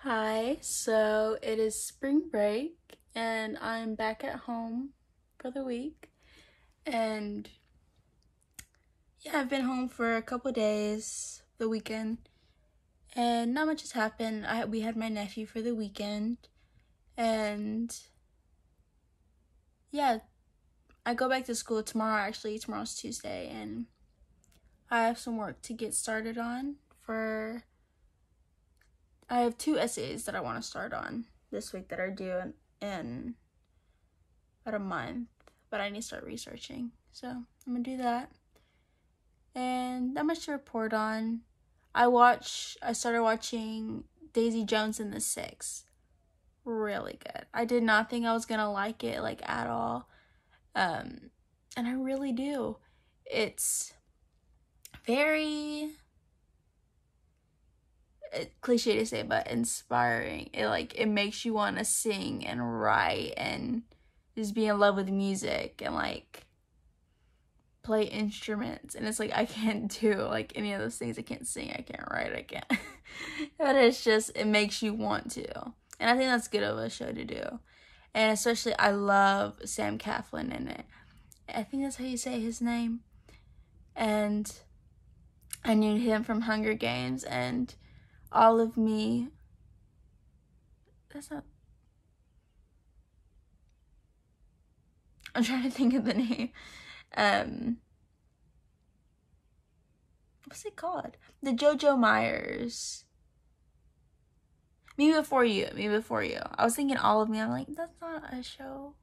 Hi, so it is spring break and I'm back at home for the week. And yeah, I've been home for a couple days, the weekend, and not much has happened. We had my nephew for the weekend, and yeah, I go back to school tomorrow. Actually, tomorrow's Tuesday, and I have some work to get started on I have 2 essays that I want to start on this week that are due in about a month, but I need to start researching. So I'm gonna do that. And not much to report on. I started watching Daisy Jones and the Six. Really good. I did not think I was gonna like it like at all. And I really do. It's very cliche to say, but inspiring. It makes you want to sing and write and just be in love with music and play instruments. And it's I can't do any of those things. I can't sing, I can't write, I can't. But it makes you want to. And I think that's good of a show to do. And especially I love Sam Claflin in it. I think that's how you say his name. And I knew him from Hunger Games and All of Me. I'm trying to think of the name. What's it called? The JoJo Myers. Me Before You. I was thinking All of Me. I'm like, that's not a show.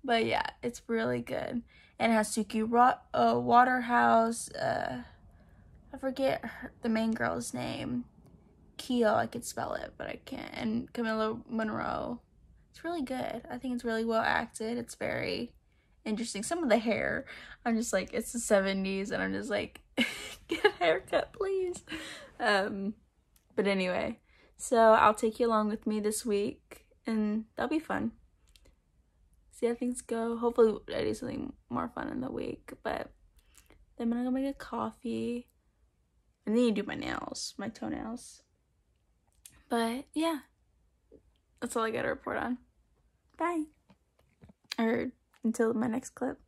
But yeah, it's really good. And it has Suki Waterhouse. I forget the main girl's name. Keo, I could spell it, but I can't. And Camilla Monroe. It's really good. I think it's really well acted. It's very interesting. Some of the hair, I'm just it's the 70s, and I'm just get a haircut, please. But anyway, so I'll take you along with me this week, and that'll be fun. See how things go. Hopefully I do something more fun in the week, but then I'm gonna go make a coffee, and then you do my toenails. But yeah, that's all I gotta report on. Bye. Or until my next clip.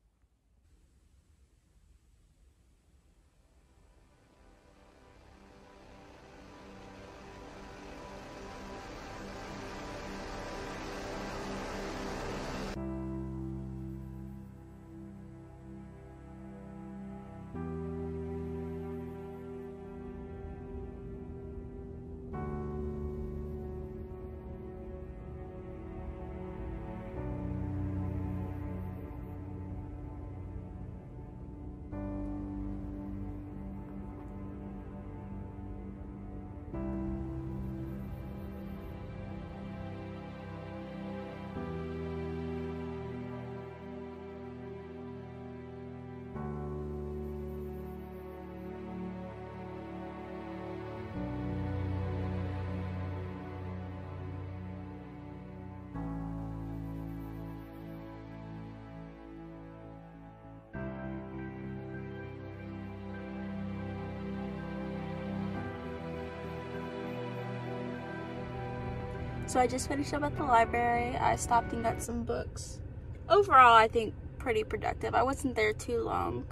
So I just finished up at the library. I stopped and got some books. Overall, I think pretty productive. I wasn't there too long.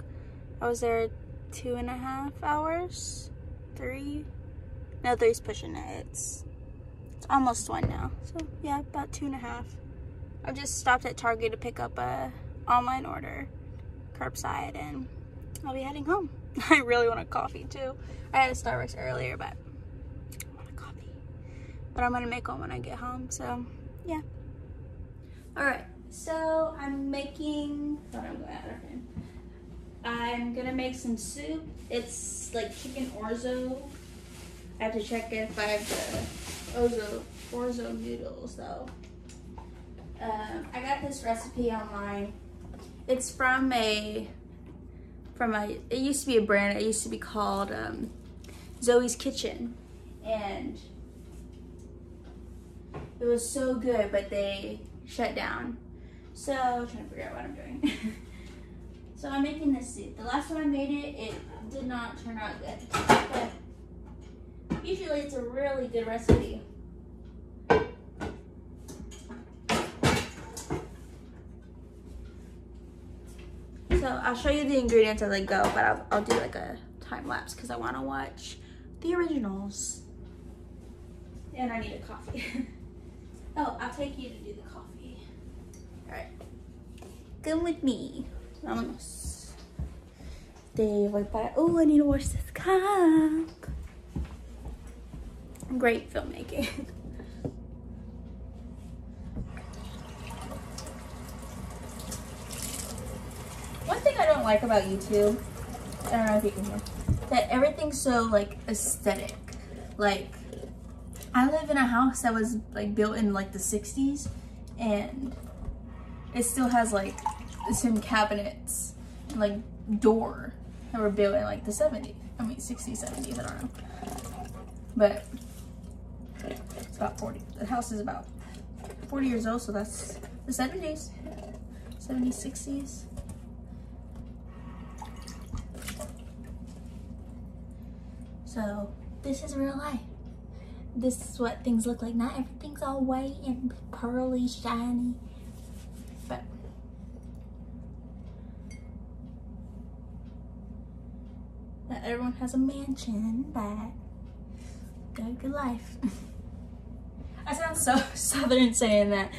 I was there 2.5 hours. 3? No, 3's pushing it. It's almost 1 now. So yeah, about 2.5. I just stopped at Target to pick up a online order, curbside, and I'll be heading home. I really want a coffee too. I had a Starbucks earlier, but I'm gonna make one when I get home, so yeah. Alright, so I'm gonna make some soup. It's chicken orzo. I have to check if I have the orzo noodles though. I got this recipe online. It's it used to be a brand. It used to be called Zoe's Kitchen, and it was so good, but they shut down. So I'm trying to figure out what I'm doing. So I'm making this soup. The last time I made it, it did not turn out good. But usually Actually, it's a really good recipe. So I'll show you the ingredients as I go, but I'll do like a time lapse because I want to watch the originals. And I need a coffee. Oh, I'll take you to do the coffee. All right, come with me. Vamos. Oh, I need to wash this cup. Great filmmaking. One thing I don't like about YouTube, I don't know if you can hear, that everything's so like aesthetic. Like, I live in a house that was like built in like the 60s, and it still has like the same cabinets, and, like door that were built in like the 70s. I mean 60s, 70s, I don't know. But it's about 40. The house is about 40 years old, so that's the 70s, 70s, 60s. So this is real life. This is what things look like. Not everything's all white and pearly, shiny, but not everyone has a mansion, but got a good life. I sound so southern saying that.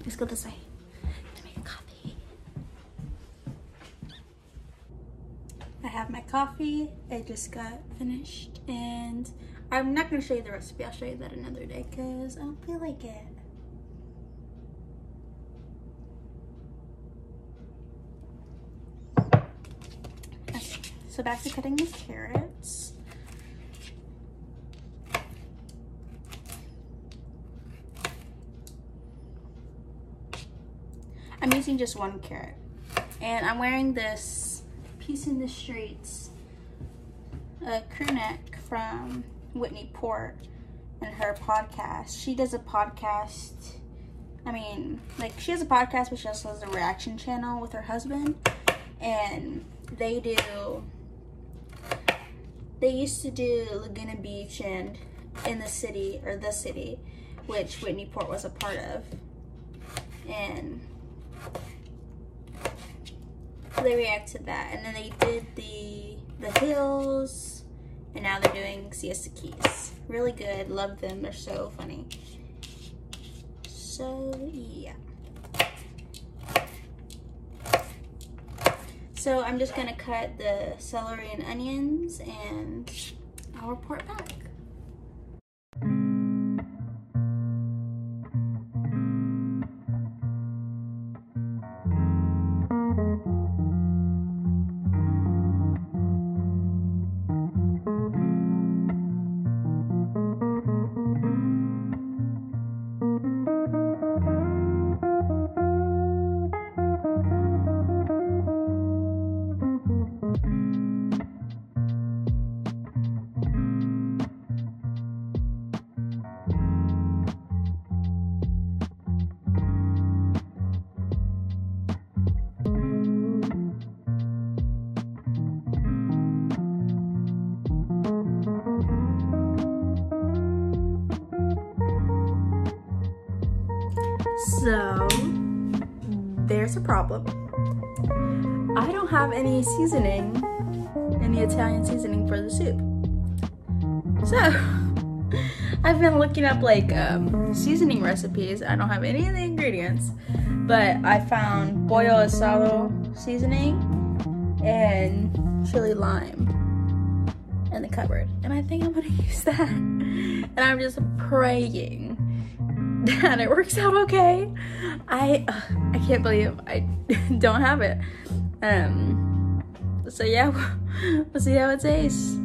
Let's go this way to make a coffee. I have my coffee. It just got finished, and I'm not gonna show you the recipe. I'll show you that another day because I don't feel like it. Okay, so back to cutting the carrots. I'm using just one carrot, and I'm wearing this Peace in the Streets crew neck from Whitney Port and her podcast. She does a podcast, I mean, like, she has a podcast, but she also has a reaction channel with her husband, and they used to do Laguna Beach and In the City, or The City, which Whitney Port was a part of, and they react to that. And then they did the Hills, and now they're doing Siesta Keys. Really good. Love them. They're so funny. So yeah. So I'm just gonna cut the celery and onions, and I'll report back. So there's a problem. I don't have any seasoning, any Italian seasoning for the soup. So I've been looking up like seasoning recipes. I don't have any of the ingredients, but I found pollo asado seasoning and chili lime in the cupboard, and I think I'm gonna use that. And I'm just praying that it works out okay. I can't believe I don't have it. So yeah, we'll see how it tastes.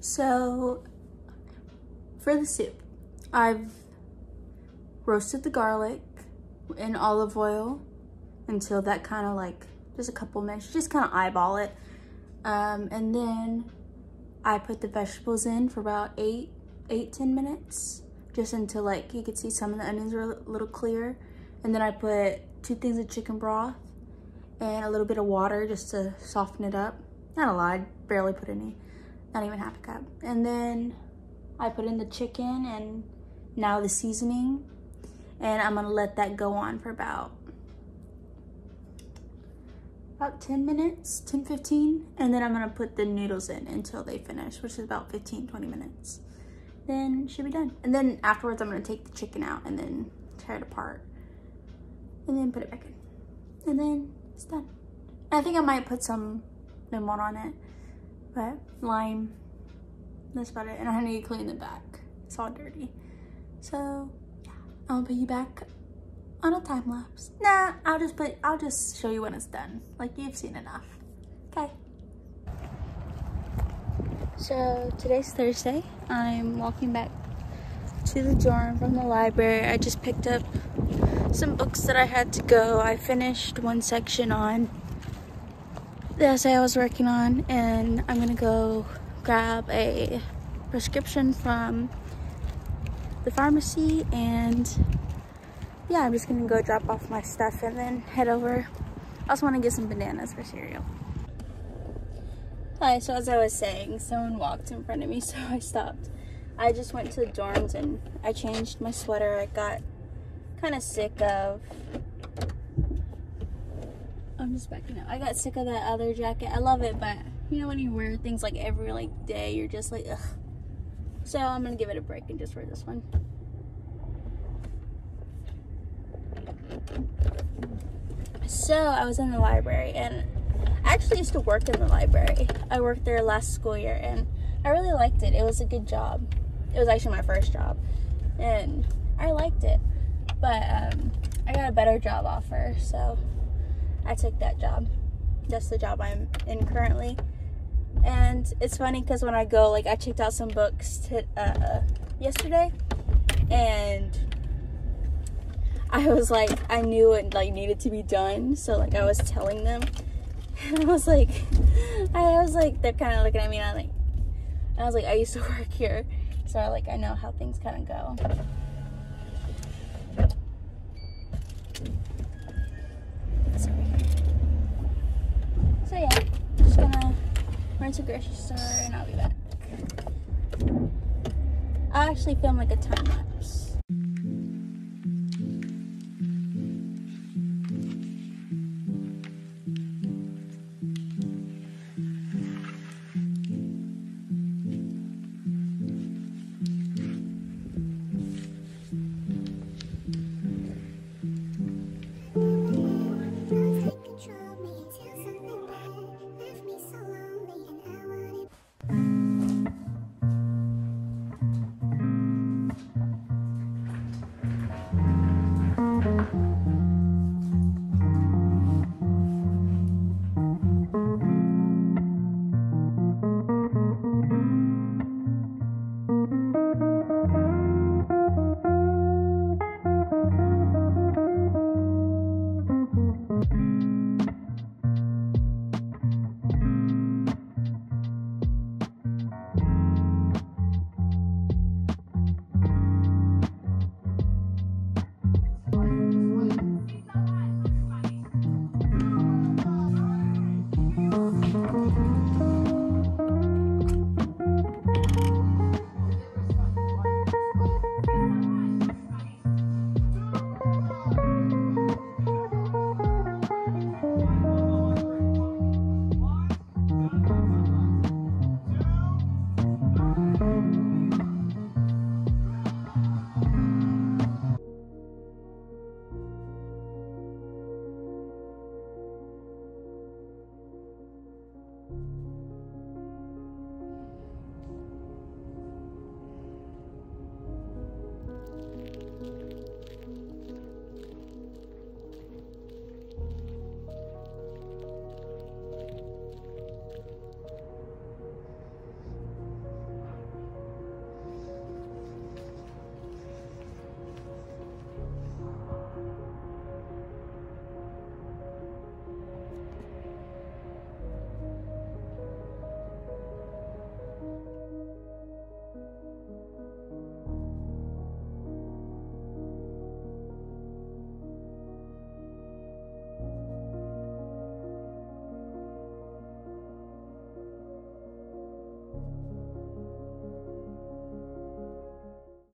So for the soup, I've roasted the garlic in olive oil until that kind of like, just a couple minutes, just kind of eyeball it. And then I put the vegetables in for about 10 minutes, just until like you could see some of the onions were a little clear. And then I put 2 things of chicken broth and a little bit of water just to soften it up. Not a lot, I barely put any, not even half a cup. And then I put in the chicken and now the seasoning, and I'm gonna let that go on for about 10 minutes, 10, 15. And then I'm gonna put the noodles in until they finish, which is about 15, 20 minutes. Then it should be done. And then afterwards, I'm gonna take the chicken out and then tear it apart. And then put it back in. And then it's done. I think I might put some lemon on it, but lime, that's about it. And I need to clean the back. It's all dirty. So yeah, I'll put you back on a time lapse. Nah, I'll just show you when it's done. Like, you've seen enough. Okay. So today's Thursday. I'm walking back to the dorm from the library. I just picked up some books that I had to go. I finished one section on the essay I was working on, and I'm gonna go grab a prescription from the pharmacy, and yeah, I'm just gonna go drop off my stuff and then head over. I also want to get some bananas for cereal. Hi, so as I was saying, someone walked in front of me, so I stopped. I just went to the dorms and I changed my sweater. I got kind of sick of, I'm just backing up. I got sick of that other jacket. I love it, but you know when you wear things like every like day, you're just like, ugh. So I'm gonna give it a break and just wear this one. So I was in the library, and I actually used to work in the library. I worked there last school year, and I really liked it. It was a good job. It was actually my first job, and I liked it. But I got a better job offer, so I took that job. That's the job I'm in currently. And it's funny because when I go, like, I checked out some books yesterday, and I was like, I knew it like needed to be done, so like I was telling them, and I was like, they're kind of looking at me, and I was like, I used to work here, so I know how things kind of go. So yeah, just gonna run to the grocery store and I'll be back. I'll actually film like a time lapse.